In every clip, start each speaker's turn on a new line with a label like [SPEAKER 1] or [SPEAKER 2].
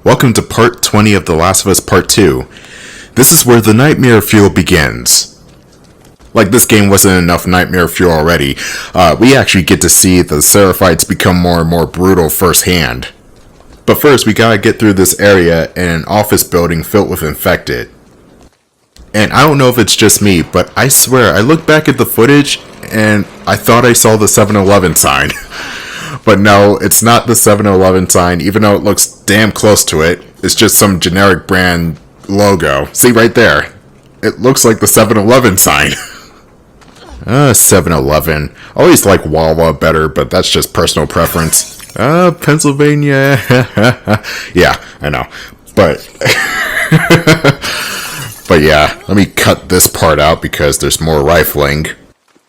[SPEAKER 1] Welcome to part 20 of The Last of Us Part 2. This is where the nightmare fuel begins. Like this game wasn't enough nightmare fuel already, we actually get to see the Seraphites become more and more brutal firsthand. But first we gotta get through this area in an office building filled with infected. And I don't know if it's just me, but I swear I looked back at the footage and I thought I saw the 7-Eleven sign. But no, it's not the 7-Eleven sign, even though it looks damn close to it. It's just some generic brand logo. See right there? It looks like the 7-Eleven sign. 7-Eleven. I always like Wawa better, but that's just personal preference. Pennsylvania. Yeah, I know. But but yeah, let me cut this part out because there's more rifling.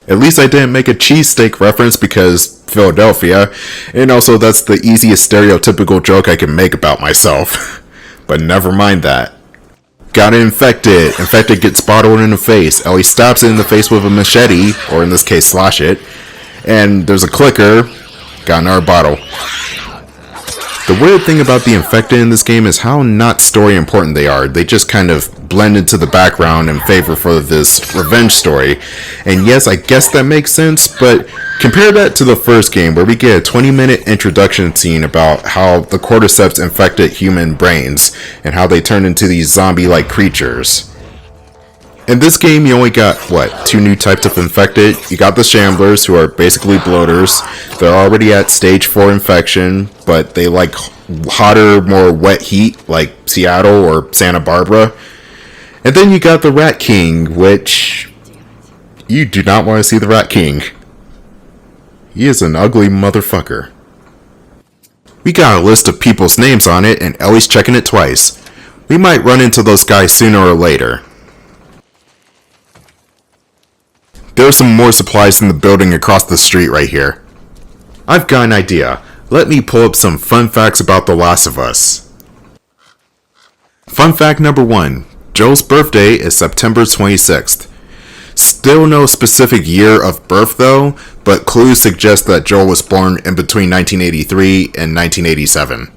[SPEAKER 1] At least I didn't make a cheesesteak reference because Philadelphia, and also that's the easiest stereotypical joke I can make about myself. But never mind that. Got infected. Infected gets bottled in the face. Ellie stabs it in the face with a machete, or in this case slash it, and there's a clicker. Got another bottle. The weird thing about the infected in this game is how not story important they are. They just kind of blend into the background in favor for this revenge story. And yes, I guess that makes sense, but compare that to the first game where we get a 20-minute introduction scene about how the cordyceps infected human brains and how they turn into these zombie-like creatures. In this game, you only got, two new types of infected? You got the Shamblers, who are basically bloaters. They're already at stage 4 infection, but they like hotter, more wet heat, like Seattle or Santa Barbara. And then you got the Rat King, which you do not want to see the Rat King. He is an ugly motherfucker. We got a list of people's names on it, and Ellie's checking it twice. We might run into those guys sooner or later. There are some more supplies in the building across the street right here. I've got an idea. Let me pull up some fun facts about The Last of Us. Fun fact number 1. Joel's birthday is September 26th. Still no specific year of birth though, but clues suggest that Joel was born in between 1983 and 1987.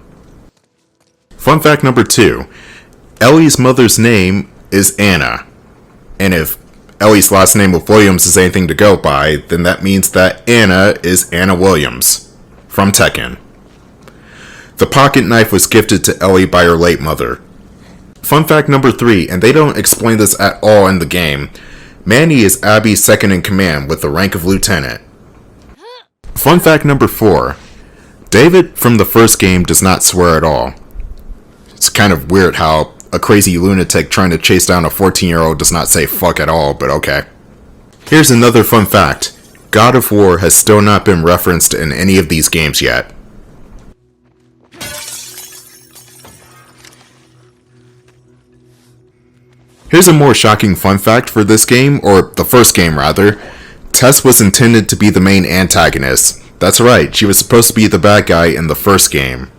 [SPEAKER 1] Fun fact number 2. Ellie's mother's name is Anna. And if Ellie's last name of Williams is anything to go by, then that means that Anna is Anna Williams from Tekken. The pocket knife was gifted to Ellie by her late mother. Fun fact number 3, and they don't explain this at all in the game, Manny is Abby's second in command with the rank of lieutenant. Fun fact number 4, David from the first game does not swear at all. It's kind of weird how a crazy lunatic trying to chase down a 14-year-old does not say fuck at all, but okay. Here's another fun fact. God of War has still not been referenced in any of these games yet. Here's a more shocking fun fact for this game, or the first game rather. Tess was intended to be the main antagonist. That's right, she was supposed to be the bad guy in the first game.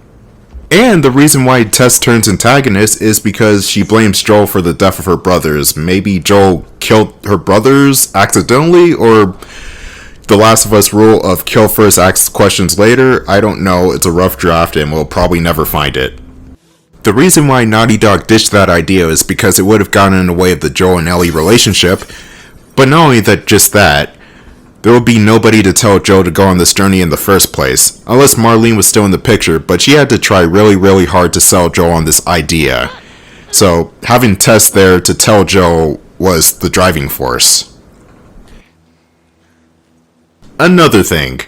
[SPEAKER 1] And the reason why Tess turns antagonist is because she blames Joel for the death of her brothers. Maybe Joel killed her brothers accidentally, or the Last of Us rule of kill first, ask questions later. I don't know, it's a rough draft and we'll probably never find it. The reason why Naughty Dog ditched that idea is because it would have gotten in the way of the Joel and Ellie relationship. But not only that, just that, there will be nobody to tell Joel to go on this journey in the first place, unless Marlene was still in the picture, but she had to try really hard to sell Joel on this idea. So, having Tess there to tell Joel was the driving force. Another thing,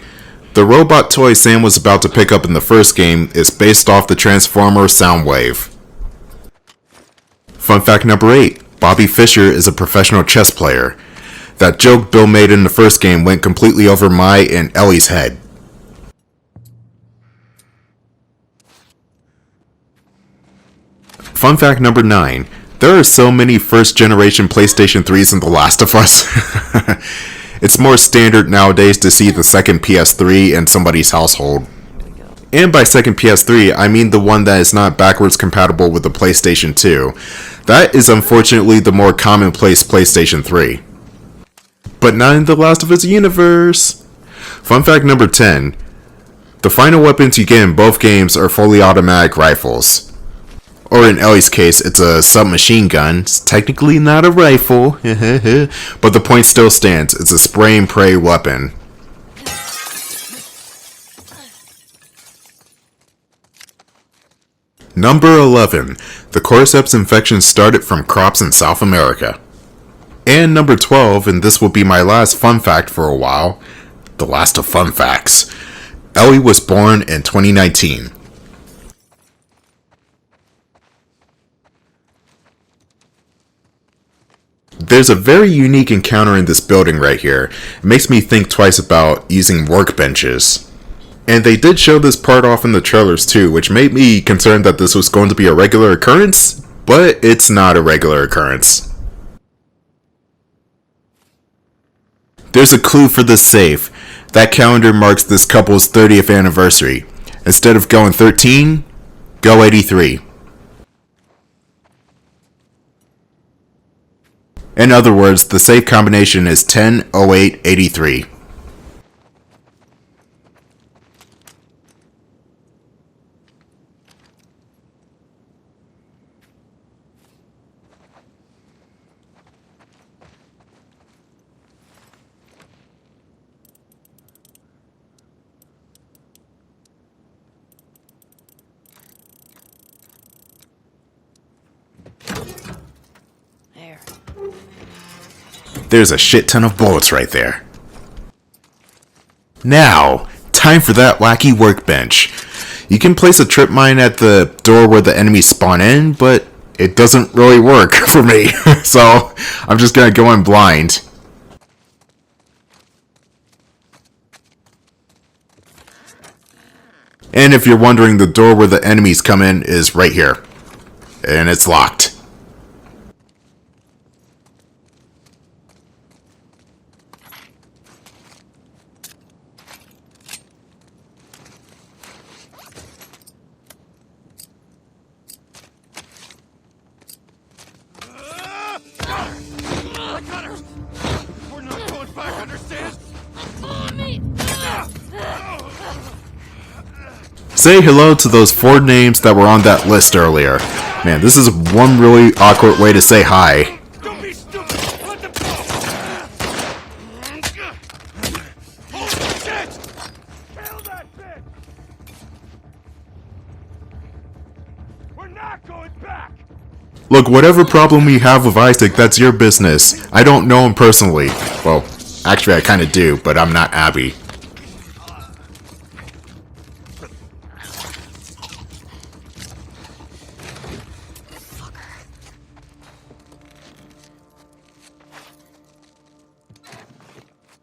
[SPEAKER 1] the robot toy Sam was about to pick up in the first game is based off the Transformer Soundwave. Fun fact number 8, Bobby Fischer is a professional chess player. That joke Bill made in the first game went completely over my and Ellie's head. Fun fact number 9. There are so many first generation PlayStation 3s in The Last of Us. It's more standard nowadays to see the second PS3 in somebody's household. And by second PS3, I mean the one that is not backwards compatible with the PlayStation 2. That is unfortunately the more commonplace PlayStation 3. But not in The Last of Us universe. Fun fact number 10. The final weapons you get in both games are fully automatic rifles. Or in Ellie's case, it's a submachine gun. It's technically not a rifle, but the point still stands. It's a spray and pray weapon. Number 11. The cordyceps infection started from crops in South America. And number 12, and this will be my last fun fact for a while, the last of fun facts. Ellie was born in 2019. There's a very unique encounter in this building right here. It makes me think twice about using workbenches. And they did show this part off in the trailers too, which made me concerned that this was going to be a regular occurrence, but it's not a regular occurrence. There's a clue for this safe. That calendar marks this couple's 30th anniversary. Instead of going 13, go 83. In other words, the safe combination is 100883. There's a shit ton of bullets right there. Now, time for that wacky workbench. You can place a trip mine at the door where the enemies spawn in, but it doesn't really work for me. So, I'm just gonna go in blind. And if you're wondering, the door where the enemies come in is right here. And it's locked. Say hello to those 4 names that were on that list earlier. Man, this is one really awkward way to say hi.
[SPEAKER 2] Don't be stupid! Let them go! Holy shit! Kill that bitch! We're not going back!
[SPEAKER 1] Look, whatever problem you have with Isaac, that's your business. I don't know him personally. Well, actually I kinda do, but I'm not Abby.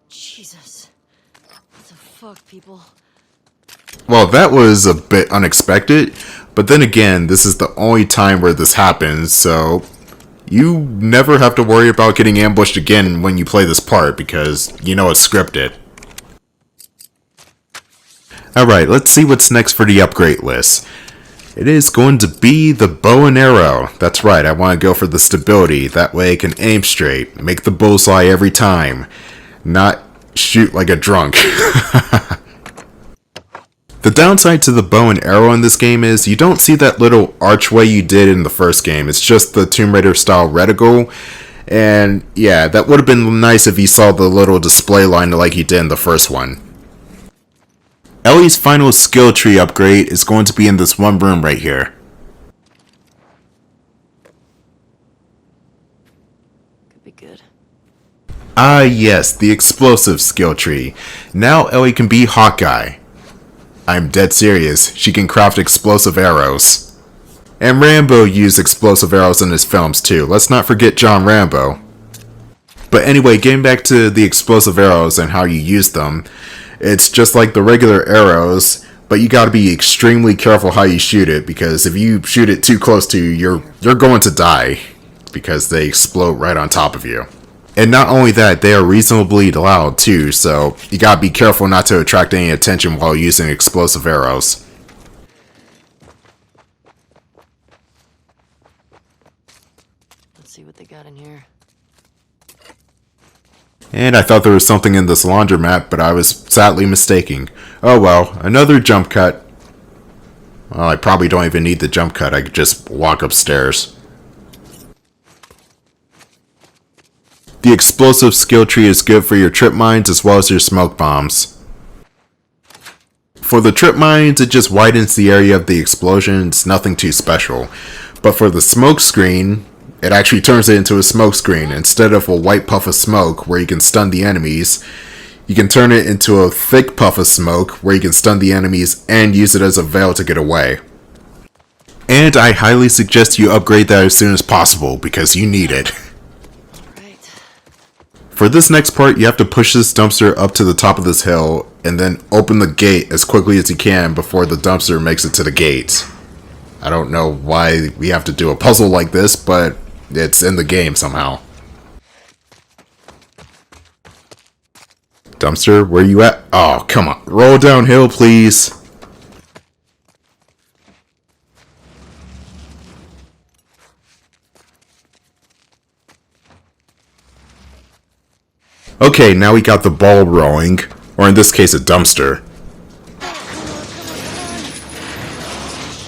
[SPEAKER 3] Jesus. What the fuck, people?
[SPEAKER 1] Well, that was a bit unexpected, but then again, this is the only time where this happens, so you never have to worry about getting ambushed again when you play this part, because you know it's scripted. Alright, let's see what's next for the upgrade list. It is going to be the bow and arrow. That's right, I want to go for the stability, that way I can aim straight, make the bullseye every time, not shoot like a drunk. The downside to the bow and arrow in this game is you don't see that little archway you did in the first game. It's just the Tomb Raider style reticle. And yeah, that would have been nice if you saw the little display line like you did in the first one. Ellie's final skill tree upgrade is going to be in this one room right here.
[SPEAKER 3] Could be good.
[SPEAKER 1] Ah yes, the explosive skill tree. Now Ellie can be Hawkeye. I'm dead serious, she can craft explosive arrows. And Rambo used explosive arrows in his films too, let's not forget John Rambo. But anyway, getting back to the explosive arrows and how you use them, it's just like the regular arrows, but you gotta be extremely careful how you shoot it, because if you shoot it too close to you, you're going to die, because they explode right on top of you. And not only that, they are reasonably loud too, so you gotta be careful not to attract any attention while using explosive arrows.
[SPEAKER 3] Let's see what they got in here.
[SPEAKER 1] And I thought there was something in this laundromat, but I was sadly mistaken. Oh well, another jump cut. Well, I probably don't even need the jump cut. I could just walk upstairs. The explosive skill tree is good for your trip mines as well as your smoke bombs. For the trip mines, it just widens the area of the explosion. It's nothing too special. But for the smoke screen, it actually turns it into a smoke screen. Instead of a white puff of smoke where you can stun the enemies, you can turn it into a thick puff of smoke where you can stun the enemies and use it as a veil to get away. And I highly suggest you upgrade that as soon as possible because you need it. For this next part, you have to push this dumpster up to the top of this hill and then open the gate as quickly as you can before the dumpster makes it to the gate. I don't know why we have to do a puzzle like this, but it's in the game somehow. Dumpster, where you at? Oh, come on. Roll downhill, please. Okay, now we got the ball rolling, or in this case, a dumpster.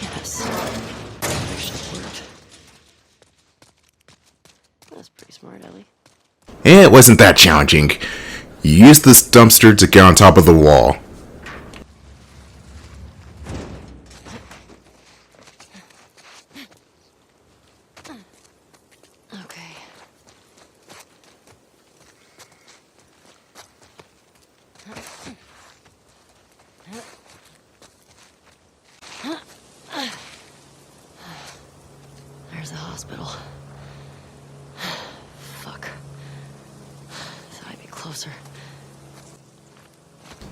[SPEAKER 3] Yes. Actually worked. That's pretty smart, Ellie.
[SPEAKER 1] It wasn't that challenging. You use this dumpster to get on top of the wall.
[SPEAKER 3] Okay. There's the hospital. Fuck. Thought I'd be closer.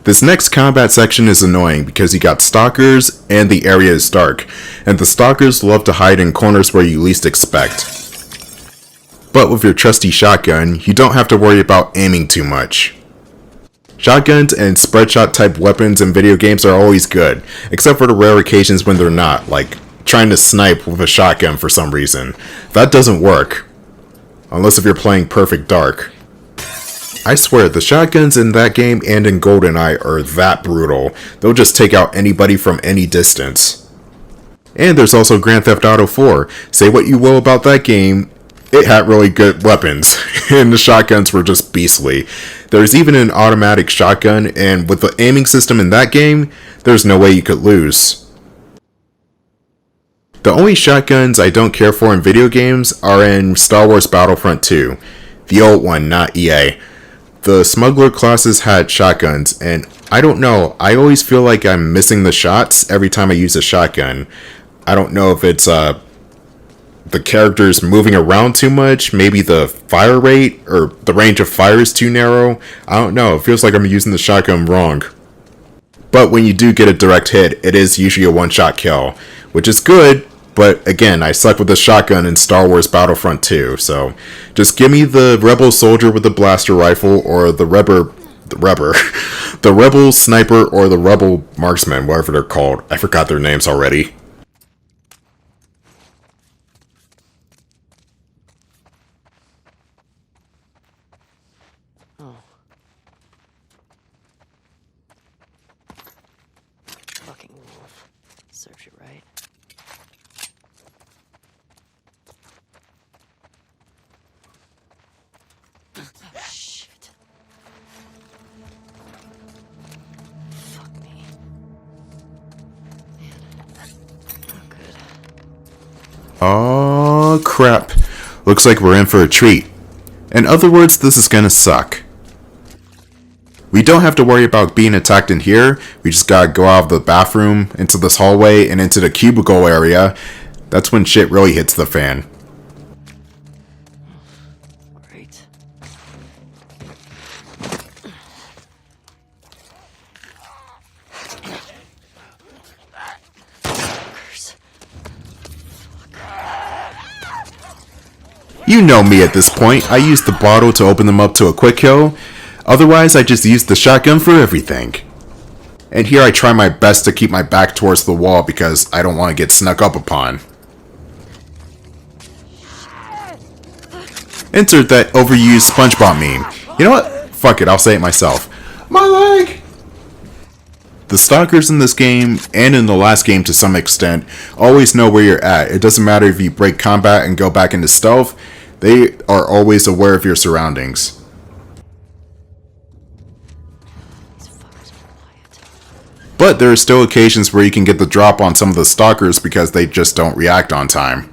[SPEAKER 1] This next combat section is annoying because you got stalkers and the area is dark, and the stalkers love to hide in corners where you least expect. But with your trusty shotgun, you don't have to worry about aiming too much. Shotguns and spread shot type weapons in video games are always good, except for the rare occasions when they're not, like trying to snipe with a shotgun for some reason. That doesn't work. Unless if you're playing Perfect Dark. I swear, the shotguns in that game and in GoldenEye are that brutal. They'll just take out anybody from any distance. And there's also Grand Theft Auto 4. Say what you will about that game, it had really good weapons, and the shotguns were just beastly. There's even an automatic shotgun, and with the aiming system in that game, there's no way you could lose. The only shotguns I don't care for in video games are in Star Wars Battlefront 2. The old one, not EA. The smuggler classes had shotguns, and I don't know, I always feel like I'm missing the shots every time I use a shotgun. I don't know if it's the characters moving around too much, maybe the fire rate or the range of fire is too narrow. I don't know, it feels like I'm using the shotgun wrong. But when you do get a direct hit, it is usually a one-shot kill, which is good, but again, I suck with the shotgun in Star Wars Battlefront 2, so just give me the rebel soldier with the blaster rifle or the rebel sniper or the rebel marksman, whatever they're called. I forgot their names already.
[SPEAKER 3] Oh. Fucking wolf. Serves you right. Shit. Fuck me. Man. Not good.
[SPEAKER 1] Oh crap. Looks like we're in for a treat. In other words, this is gonna suck. We don't have to worry about being attacked in here. We just gotta go out of the bathroom, into this hallway, and into the cubicle area. That's when shit really hits the fan.
[SPEAKER 3] Great. Fuckers.
[SPEAKER 1] You know me at this point. I use the bottle to open them up to a quick kill. Otherwise, I just use the shotgun for everything. And here I try my best to keep my back towards the wall because I don't want to get snuck up upon. Enter that overused SpongeBob meme. You know what? Fuck it, I'll say it myself. My leg! The stalkers in this game, and in the last game to some extent, always know where you're at. It doesn't matter if you break combat and go back into stealth, they are always aware of your surroundings.
[SPEAKER 3] These fuckers are quiet.
[SPEAKER 1] But there are still occasions where you can get the drop on some of the stalkers because they just don't react on time.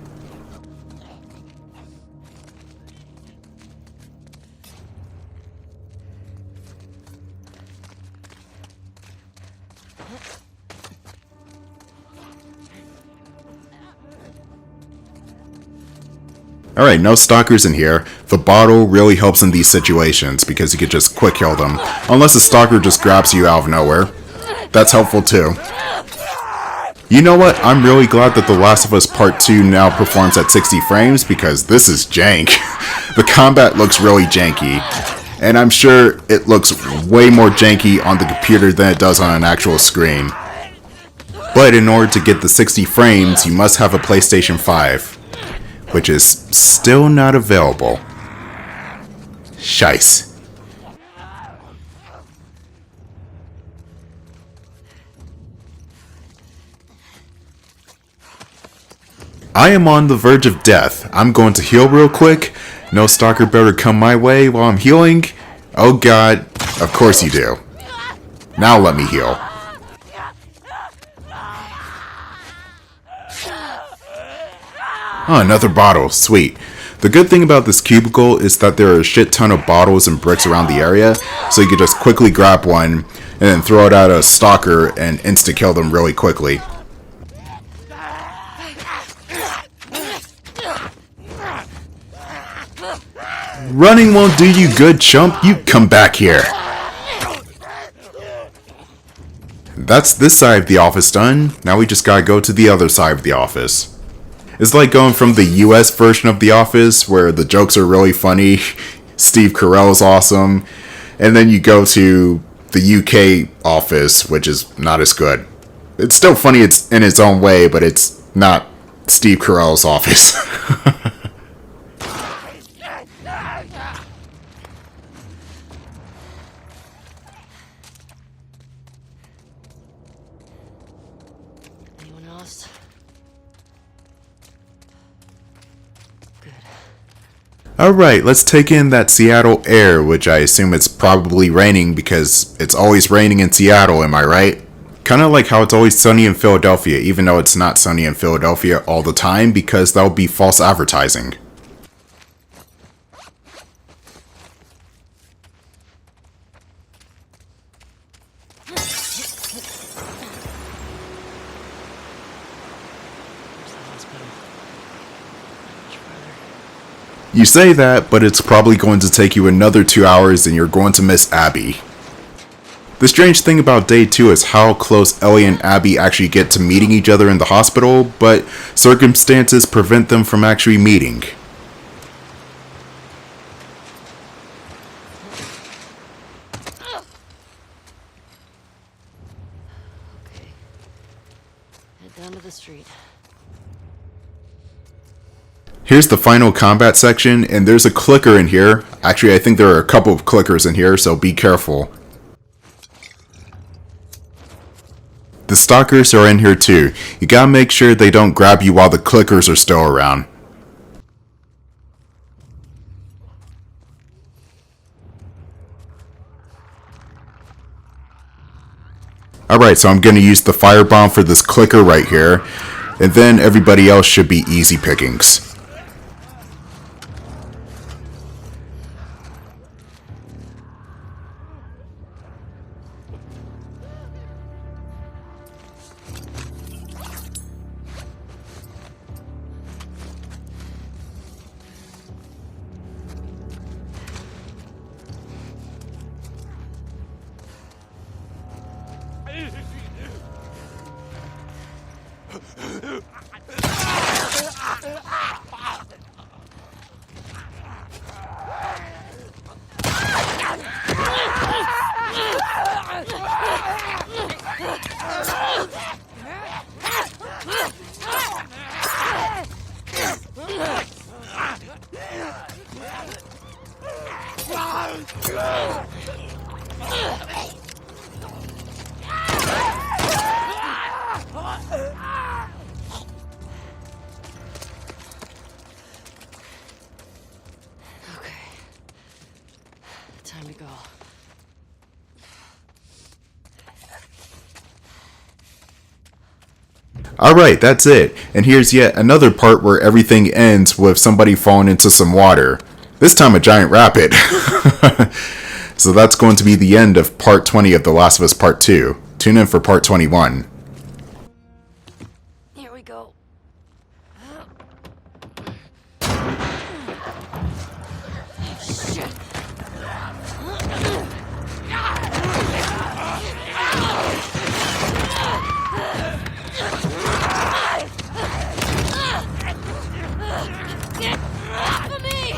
[SPEAKER 1] Alright, no stalkers in here. The bottle really helps in these situations because you could just quick kill them. Unless a stalker just grabs you out of nowhere. That's helpful too. You know what? I'm really glad that The Last of Us Part 2 now performs at 60 frames because this is jank. The combat looks really janky. And I'm sure it looks way more janky on the computer than it does on an actual screen. But in order to get the 60 frames, you must have a PlayStation 5. Which is still not available. Shice. I am on the verge of death. I'm going to heal real quick. No stalker better come my way while I'm healing. Oh god, of course you do. Now let me heal. Oh, another bottle. Sweet. The good thing about this cubicle is that there are a shit ton of bottles and bricks around the area, so you can just quickly grab one and then throw it at a stalker and insta-kill them really quickly. Running won't do you good, chump. You come back here. That's this side of the office done. Now we just gotta go to the other side of the office. It's like going from the US version of The Office, where the jokes are really funny, Steve Carell's awesome, and then you go to the UK office, which is not as good. It's still funny it's in its own way, but it's not Steve Carell's office.
[SPEAKER 3] Anyone else?
[SPEAKER 1] Alright, let's take in that Seattle air, which I assume it's probably raining because it's always raining in Seattle, am I right? Kinda like how it's always sunny in Philadelphia, even though it's not sunny in Philadelphia all the time because that would be false advertising.
[SPEAKER 3] Where's the hospital? Much further.
[SPEAKER 1] You say that, but it's probably going to take you another 2 hours and you're going to miss Abby. The strange thing about day 2 is how close Ellie and Abby actually get to meeting each other in the hospital, but circumstances prevent them from actually meeting.
[SPEAKER 3] Okay. Head down to the street.
[SPEAKER 1] Here's the final combat section, and there's a clicker in here. Actually, I think there are a couple of clickers in here, so be careful. The stalkers are in here too. You gotta make sure they don't grab you while the clickers are still around. Alright, so I'm gonna use the firebomb for this clicker right here, and then everybody else should be easy pickings.
[SPEAKER 3] Okay. Time to go.
[SPEAKER 1] Alright, that's it. And here's yet another part where everything ends with somebody falling into some water. This time a giant rapid. So that's going to be the end of part 20 of The Last of Us Part 2. Tune in for part 21.
[SPEAKER 3] Here we go. Shit. Get off of me!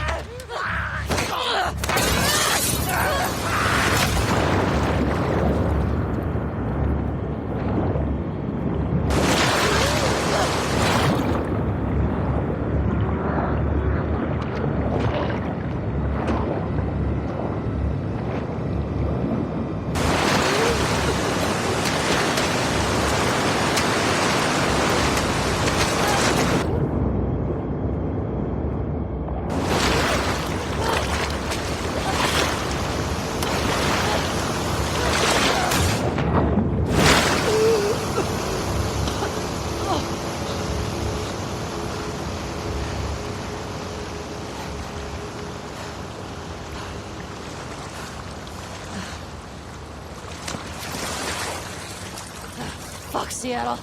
[SPEAKER 3] Fuck, Seattle.